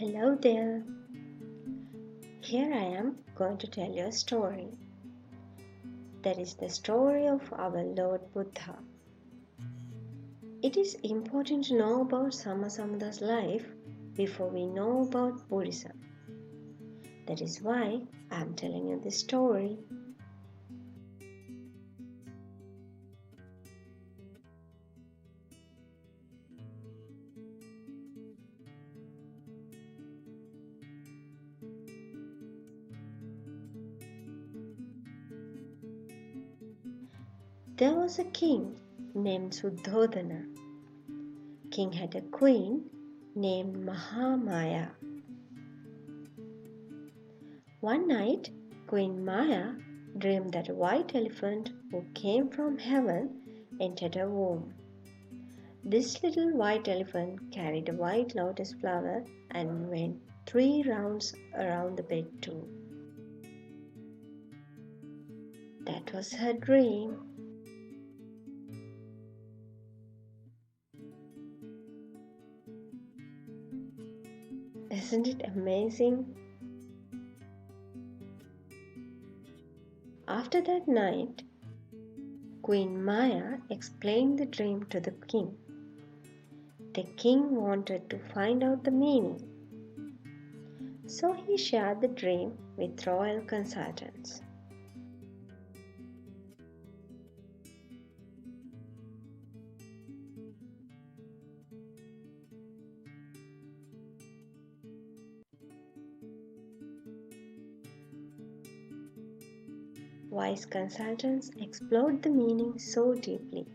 Hello there. Here I am going to tell you a story. That is the story of our Lord Buddha. It is important to know about Sambuddha's life before we know about Buddhism. That is why I am telling you this story. There was a king named Suddhodana. King had a queen named Mahamaya. One night, Queen Maya dreamed that a white elephant who came from heaven entered her womb. This little white elephant carried a white lotus flower and went 3 rounds around the bed too. That was her dream. Isn't it amazing? After that night, Queen Maya explained the dream to the king. The king wanted to find out the meaning, so he shared the dream with royal consultants. Wise consultants explored the meaning so deeply.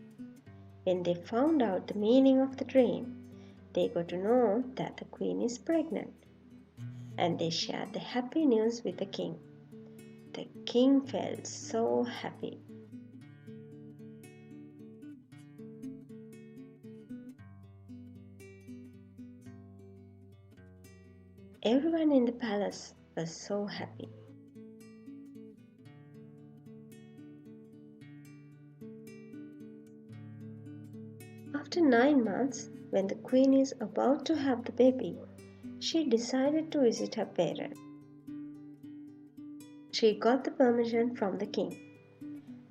When they found out the meaning of the dream, they got to know that the queen is pregnant, and they shared the happy news with the king. The king felt so happy. Everyone in the palace was so happy. After 9 months, when the queen is about to have the baby, she decided to visit her parents. She got the permission from the king.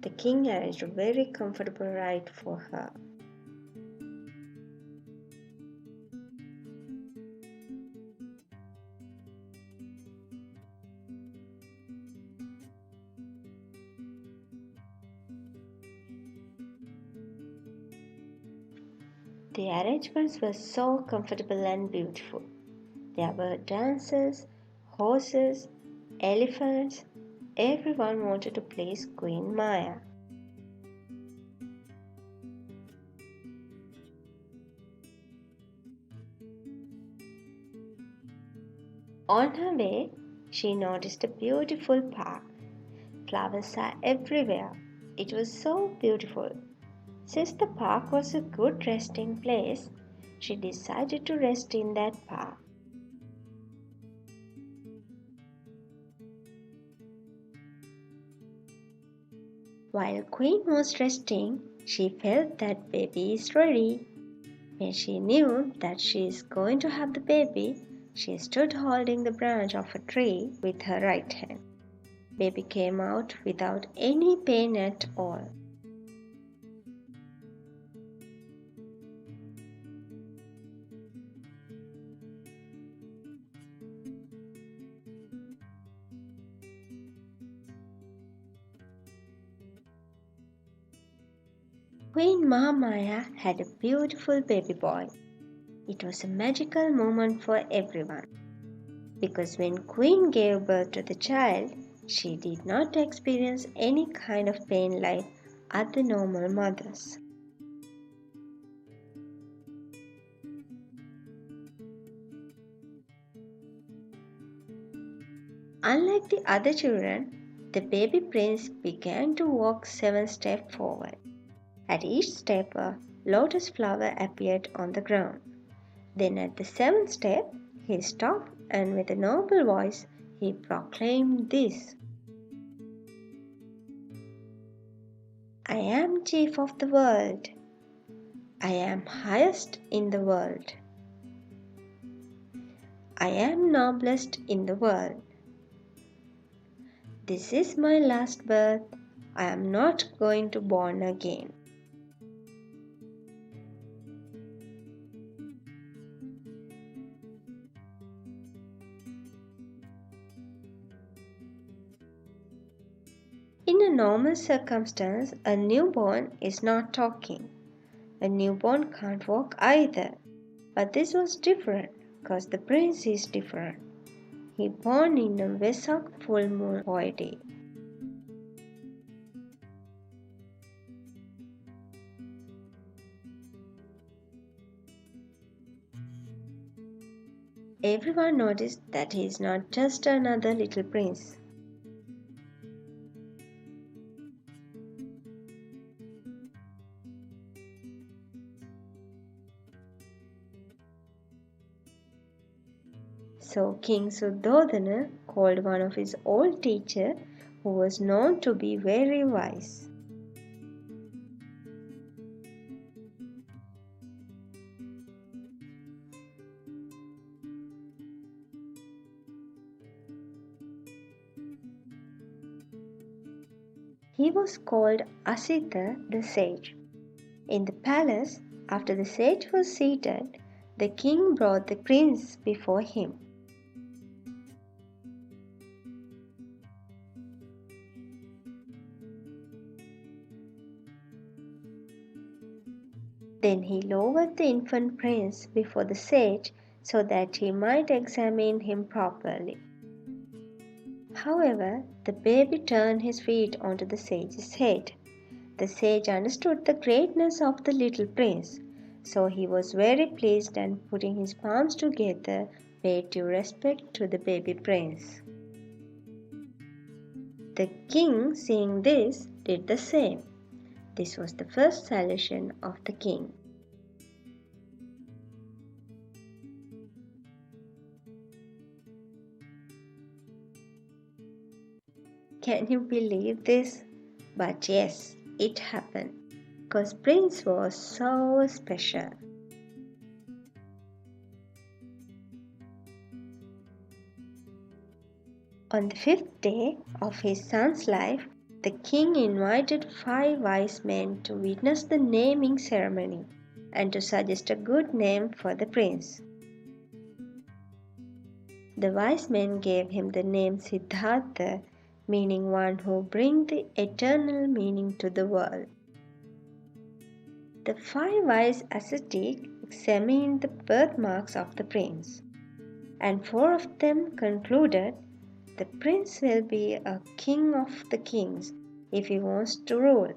The king arranged a very comfortable ride for her. The arrangements were so comfortable and beautiful. There were dancers, horses, elephants. Everyone wanted to please Queen Maya. On her way, she noticed a beautiful park. Flowers are everywhere. It was so beautiful. Since the park was a good resting place, she decided to rest in that park. While Queen was resting, she felt that baby is ready. When she knew that she is going to have the baby, she stood holding the branch of a tree with her right hand. Baby came out without any pain at all. Queen Mahamaya had a beautiful baby boy. It was a magical moment for everyone, because when Queen gave birth to the child, she did not experience any kind of pain like other normal mothers. Unlike the other children, the baby prince began to walk 7 steps forward. At each step, a lotus flower appeared on the ground. Then at the 7th step, he stopped and with a noble voice he proclaimed this: I am chief of the world. I am highest in the world. I am noblest in the world. This is my last birth. I am not going to born again. In a normal circumstance, a newborn is not talking. A newborn can't walk either. But this was different because the prince is different. He born in a Vesak full moon holiday. Everyone noticed that he is not just another little prince. So King Suddhodana called one of his old teachers who was known to be very wise. He was called Asita the sage. In the palace, after the sage was seated, the king brought the prince before him. Then he lowered the infant prince before the sage so that he might examine him properly. However, the baby turned his feet onto the sage's head. The sage understood the greatness of the little prince, so he was very pleased and putting his palms together paid due respect to the baby prince. The king, seeing this, did the same. This was the first salutation of the king. Can you believe this? But yes, it happened. Because Prince was so special. On the 5th day of his son's life, the king invited 5 wise men to witness the naming ceremony and to suggest a good name for the prince. The wise men gave him the name Siddhartha, meaning one who brings the eternal meaning to the world. The 5 wise ascetics examined the birthmarks of the prince, and 4 of them concluded the prince will be a king of the kings if he wants to rule.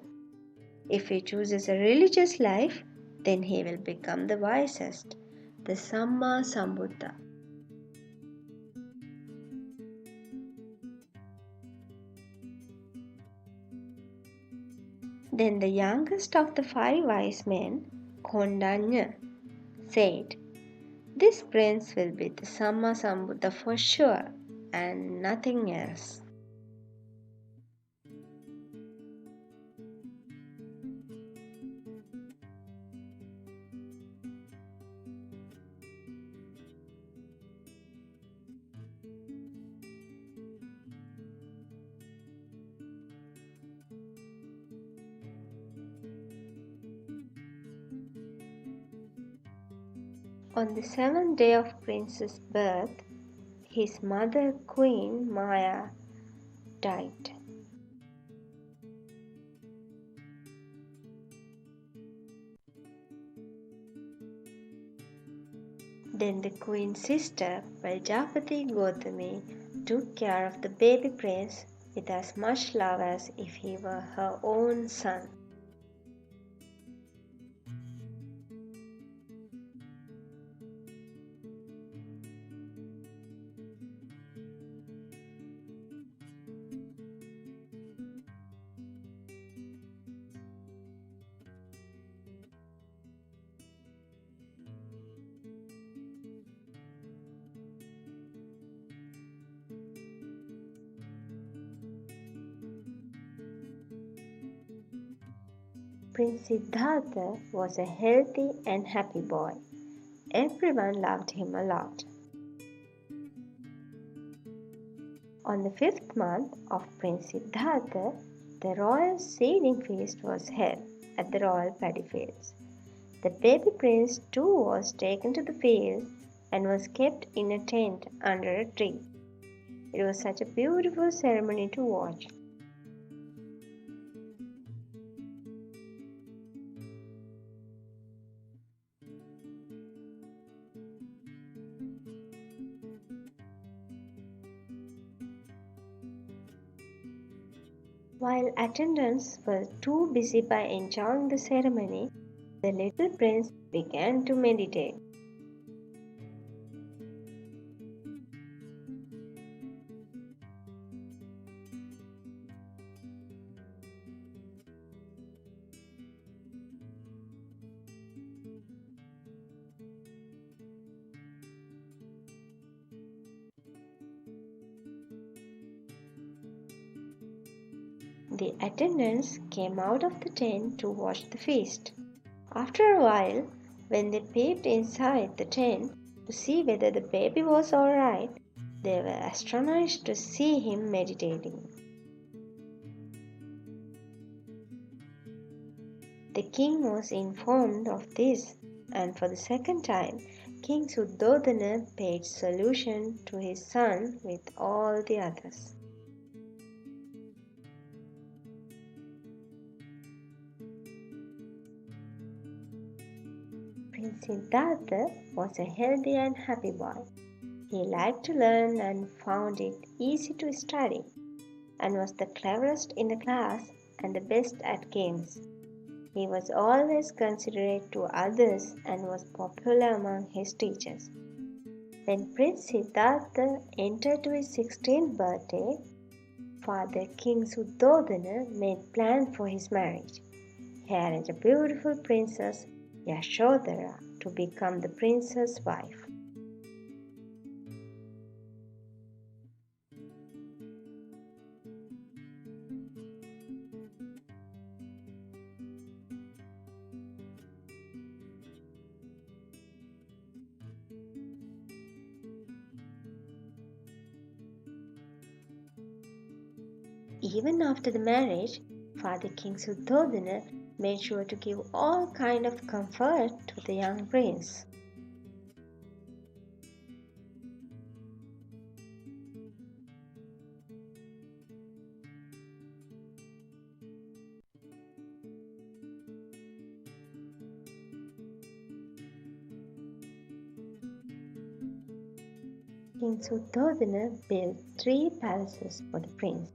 If he chooses a religious life, then he will become the wisest, the Samma Sambuddha. Then the youngest of the 5 wise men, Kondanya, said, "This prince will be the Samma Sambuddha for sure, and nothing else." On the 7th day of Prince's birth, his mother Queen Maya died. Then the queen's sister Prajapati Gautami took care of the baby prince with as much love as if he were her own son. Prince Siddhartha was a healthy and happy boy. Everyone loved him a lot. On the 5th month of Prince Siddhartha, the royal seeding feast was held at the royal paddy fields. The baby prince too was taken to the field and was kept in a tent under a tree. It was such a beautiful ceremony to watch. While attendants were too busy by enjoying the ceremony, the little prince began to meditate. The attendants came out of the tent to watch the feast. After a while, when they peeped inside the tent to see whether the baby was all right, they were astonished to see him meditating. The king was informed of this, and for the second time, King Suddhodana paid salute to his son with all the others. Prince Siddhartha was a healthy and happy boy. He liked to learn and found it easy to study, and was the cleverest in the class and the best at games. He was always considerate to others and was popular among his teachers. When Prince Siddhartha entered to his 16th birthday, Father King Suddhodana made plans for his marriage. He arranged a beautiful princess, Yashodhara, to become the prince's wife. Even after the marriage, Father King Suddhodana made sure to give all kind of comfort to the young prince. King Suddhodana built 3 palaces for the prince,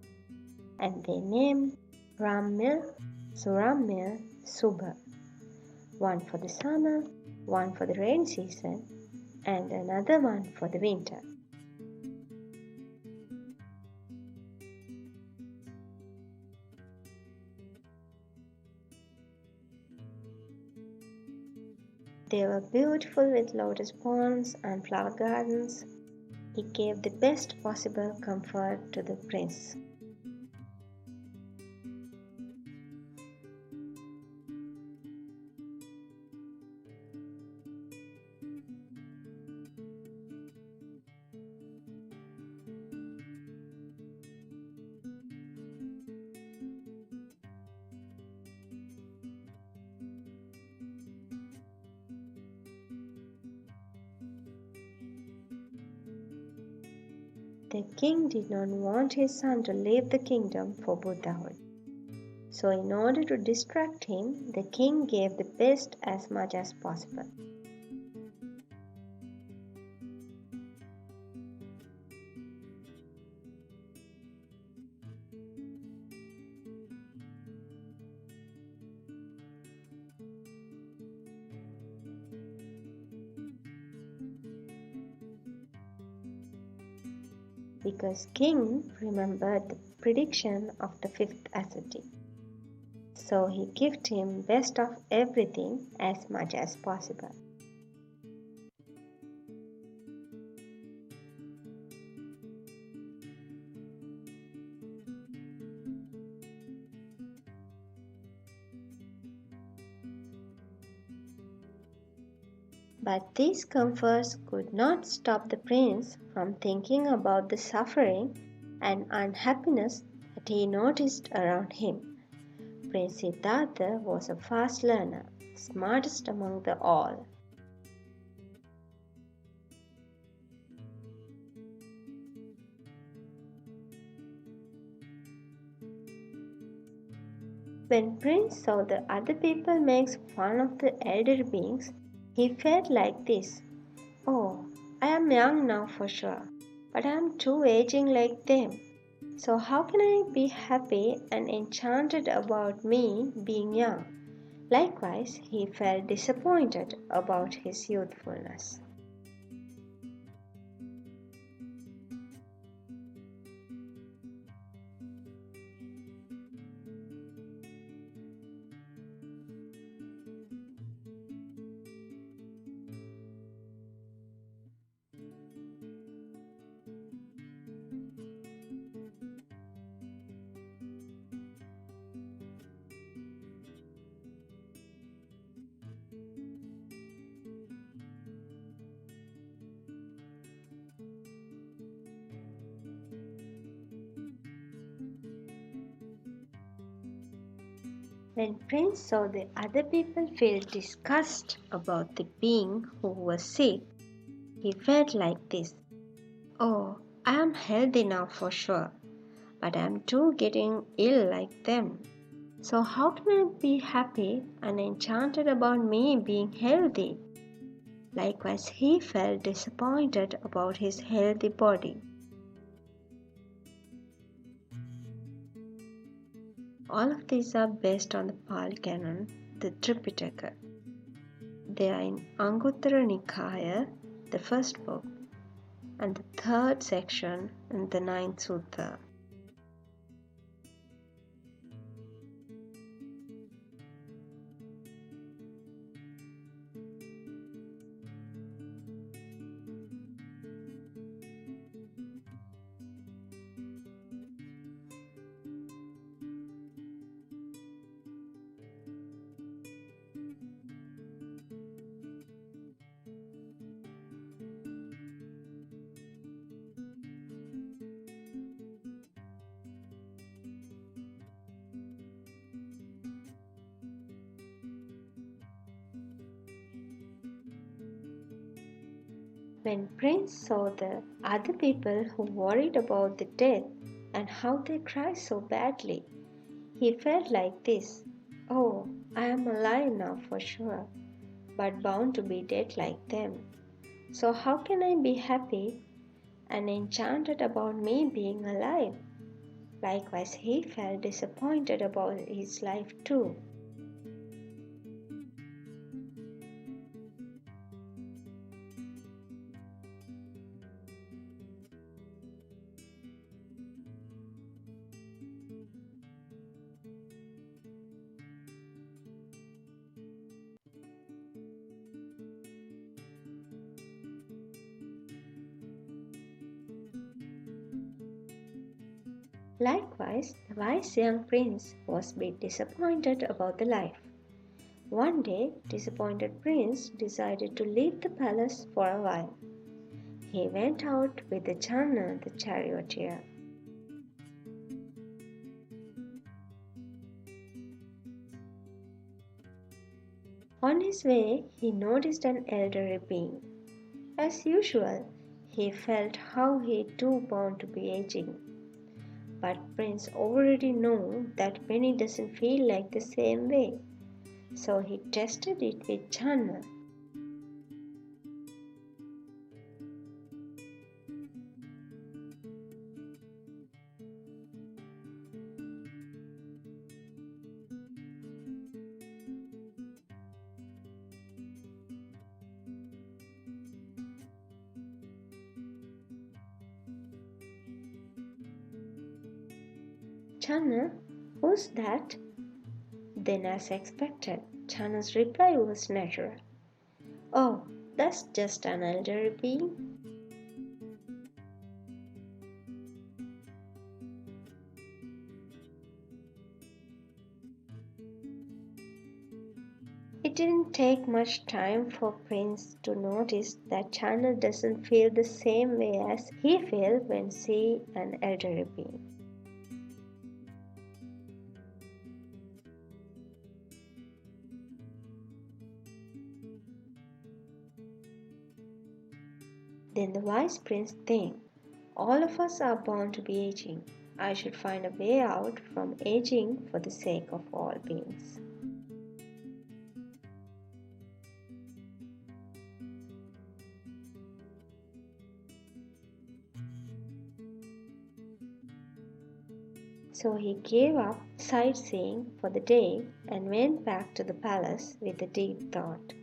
and they named Ramya, Suramya, Subha. One for the summer, one for the rain season, and another one for the winter. They were beautiful with lotus ponds and flower gardens. He gave the best possible comfort to the prince. The king did not want his son to leave the kingdom for Buddhahood. So, in order to distract him, the king gave the best as much as possible. Because king remembered the prediction of the 5th ascetic. So he gave him best of everything as much as possible. But these comforts could not stop the prince from thinking about the suffering and unhappiness that he noticed around him. Prince Siddhartha was a fast learner, smartest among the all. When Prince saw the other people make fun of the elder beings, he felt like this. Oh, I am young now for sure, but I am too aging like them. So how can I be happy and enchanted about me being young? Likewise, he felt disappointed about his youthfulness. When Prince saw the other people feel disgust about the being who was sick, he felt like this. Oh, I am healthy now for sure, but I am too getting ill like them. So how can I be happy and enchanted about me being healthy? Likewise, he felt disappointed about his healthy body. All of these are based on the Pali Canon, the Tripitaka. They are in Anguttara Nikaya, the first book, and the third section in the ninth sutta. When Prince saw the other people who worried about the death and how they cry so badly, he felt like this. Oh, I am alive now for sure, but bound to be dead like them. So how can I be happy and enchanted about me being alive? Likewise, he felt disappointed about his life too. Likewise, the wise young prince was a bit disappointed about the life. One day, disappointed prince decided to leave the palace for a while. He went out with the Channa, the charioteer. On his way, he noticed an elderly being. As usual, he felt how he too bound to be aging. But Prince already knew that Penny doesn't feel like the same way. So he tested it with Channa. Channa, who's that? Then, as expected, Channa's reply was natural. Oh, that's just an elderly being. It didn't take much time for Prince to notice that Channa doesn't feel the same way as he felt when see an elderly being. Then the wise prince thinks, all of us are born to be aging. I should find a way out from aging for the sake of all beings. So he gave up sightseeing for the day and went back to the palace with a deep thought.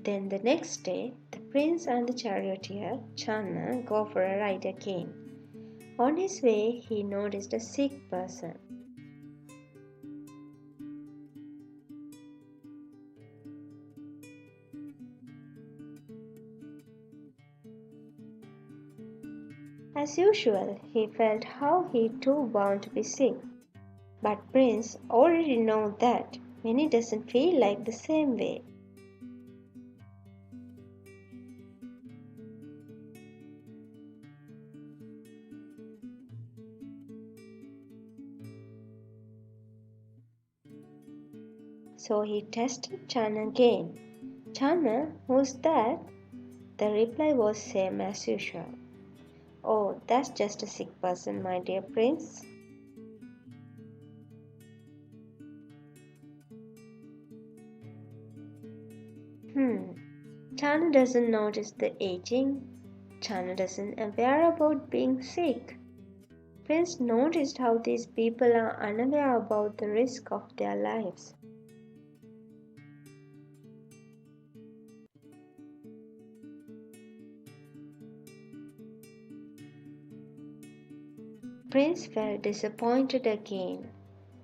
Then the next day, the prince and the charioteer, Channa, go for a ride again. On his way, he noticed a sick person. As usual, he felt how he too bound to be sick. But Prince already know that many doesn't feel like the same way. So he tested Channa again. Channa, who's that? The reply was same as usual. Oh, that's just a sick person, my dear prince. Channa doesn't notice the aging. Channa doesn't aware about being sick. Prince noticed how these people are unaware about the risk of their lives. Prince felt disappointed again,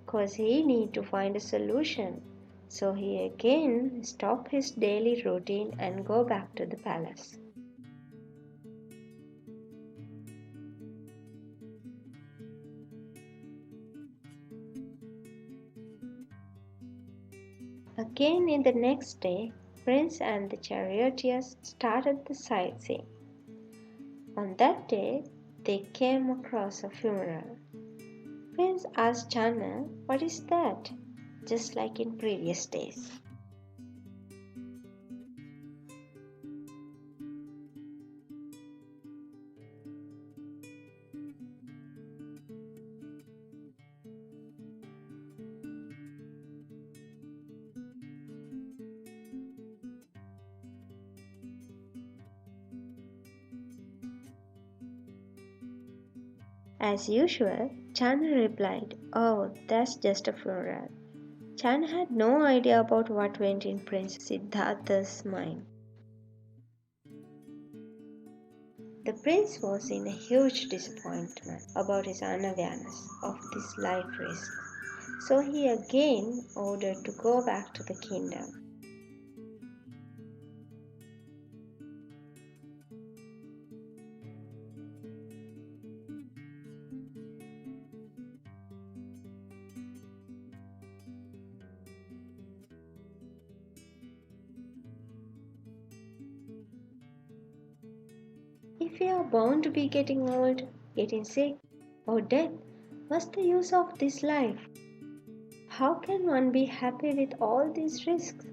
cause he need to find a solution. So he again stopped his daily routine and go back to the palace. Again in the next day, Prince and the charioteers started the sightseeing. On that day, they came across a funeral. Prince asked Channa, what is that? Just like in previous days. As usual, Channa replied, oh, that's just a funeral. Channa had no idea about what went in Prince Siddhartha's mind. The prince was in a huge disappointment about his unawareness of this life risk. So he again ordered to go back to the kingdom. If we are bound to be getting old, getting sick, or dead, what's the use of this life? How can one be happy with all these risks?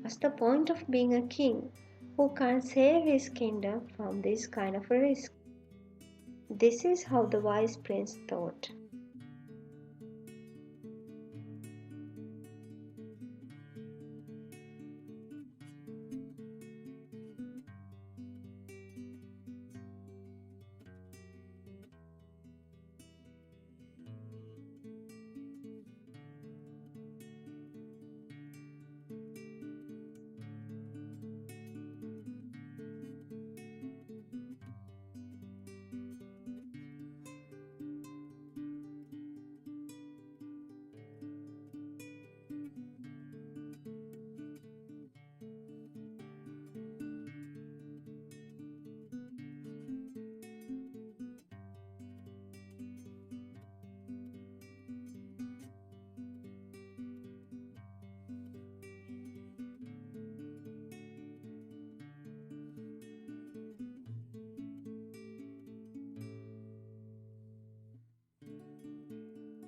What's the point of being a king who can't save his kingdom from this kind of a risk? This is how the wise prince thought.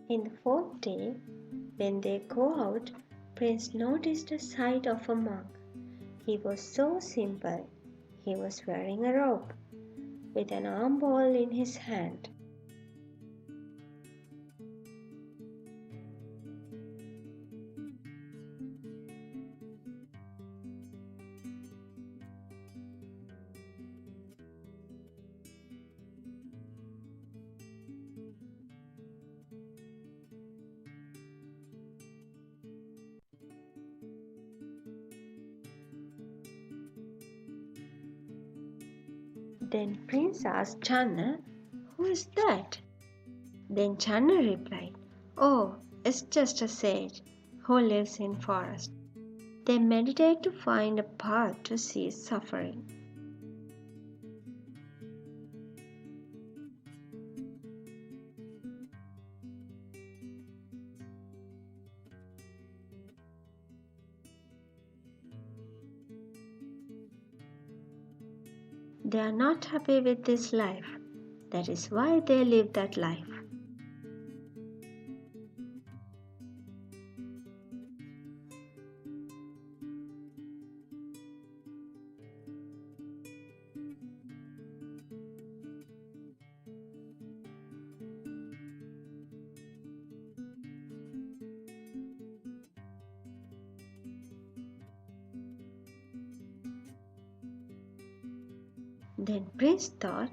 In the fourth day, when they go out, Prince noticed a sight of a monk. He was so simple. He was wearing a robe with an arm ball in his hand. Then Prince asked Channa, "Who is that?" Then Channa replied, "Oh, it's just a sage who lives in forest. They meditate to find a path to cease suffering." They are not happy with this life. That is why they live that life. Then Prince thought,